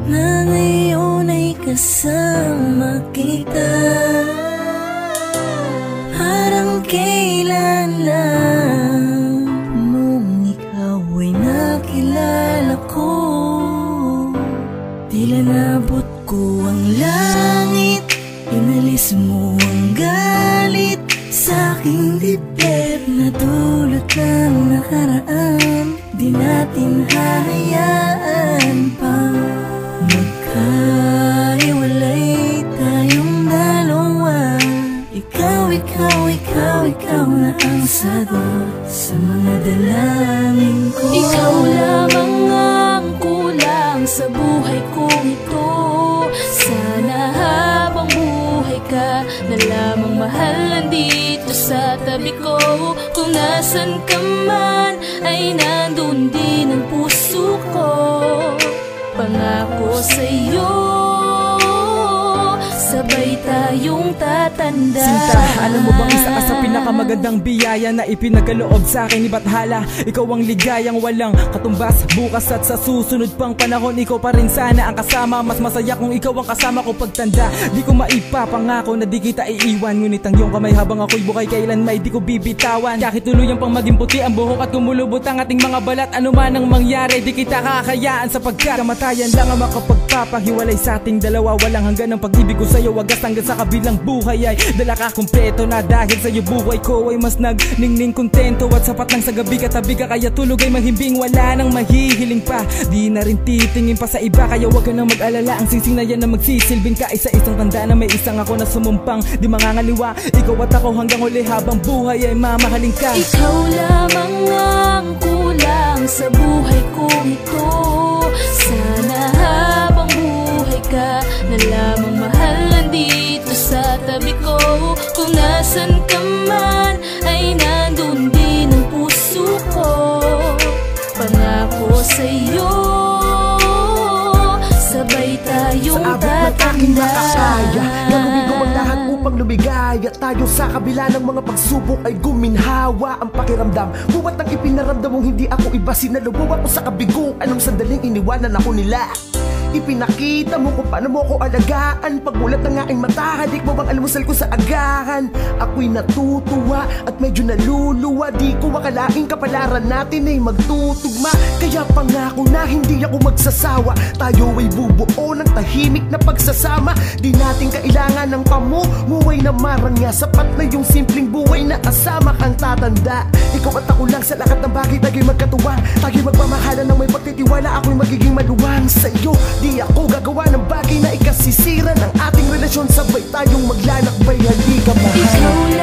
na ngayon ay kasama kita. Parang kailan lang nung ikaw ay nakilala ko. Tila nabot ko ang langit, inalis mo ang galit sa aking dibdib na dulot ng nakaraan. Di natin hahayaan pa magkahiwalay tayong dalawa. Ikaw na ang sagot sa mga dalangin ko. Ikaw lamang ang kulang sa buhay kong ito. Sana habang buhay ka na lamang mahal nandito sa tabi ko. Kung nasan ka man ay nandun din ang puso ko. Pangako sa'yo, sabay tayong tatanda. Sinta, alam mo bang isa ka sa pinakamagandang biyaya na ipinagaloob sa akin ni Bathala? Ikaw ang ligayang walang katumbas bukas at sa susunod pang panahon. Ikaw pa rin sana ang kasama. Mas masaya kung ikaw ang kasama ko pagtanda. Di ko maipapangako na di kita iiwan, ngunit ang iyong kamay habang ako'y buhay kailan may di ko bibitawan. Kahit tuluyang pang maging puti ang buhok at kumulubot ang ating mga balat, ano man ang mangyari di kita kakayaan, sapagkat kamatayan lang ang makapagpapahiwalay sa ating dalawa. Walang hanggan ang pag-ibig ko sa'yo, wagas hanggang sa kabilang buhay ay dala ka kumpleto na. Dahil sa'yo buhay ko ay mas nagningning kontento, at sapat lang sa gabi katabi ka, kaya tulog ay mahimbing. Wala nang mahihiling pa, di na rin titingin pa sa iba, kaya wag ka nang mag-alala. Ang singsing na yan na magsisilbing ka, isa-isang tanda na may isang ako na sumumpang di mangangaliwa. Ikaw at ako hanggang uli habang buhay ay mamahalin ka. Ikaw lamang ang kulang sa buhay kong ito. Sana habang buhay ka na lamang mahal nandito sa tabi ko. Kung nasan ka man ay nandun din ang puso ko. Pangako sa'yo, sabay tayong tatanda. Gagawin ko ang lahat upang lumigaya tayo sa kabila ng mga pagsubok ay guminhawa ang pakiramdam. Buwat ang ipinaramdam mong hindi ako iba, sinalubong ako sa kabiguan nung sandaling iniwanan ako nila. Ipinakita mo kung paano mo ko alagaan. Pagmulat ng aking mata, hadik mo bang almusal ko sa agahan. Ako'y natutuwa at medyo naluluwa. Di ko akalaing kapalaran natin ay magtutugma. Kaya pangako na hindi ako magsasawa. Tayo ay bubuo ng tahimik na pagsasama. Di natin kailangan ng pamumuhay na marangya. Sapat na yung simpleng buhay na kasama kang tatanda. Ikaw at ako lang sa lahat ng bagay, tayo'y magkatuwang. Tayo'y magmamahalan ng may pagtitiwala. Ako'y magiging maluwang sa'yo. Di ako gagawa ng bagay na ikasisira ng ating relasyon. Sabay tayong maglalakbay, hindi ka mahal.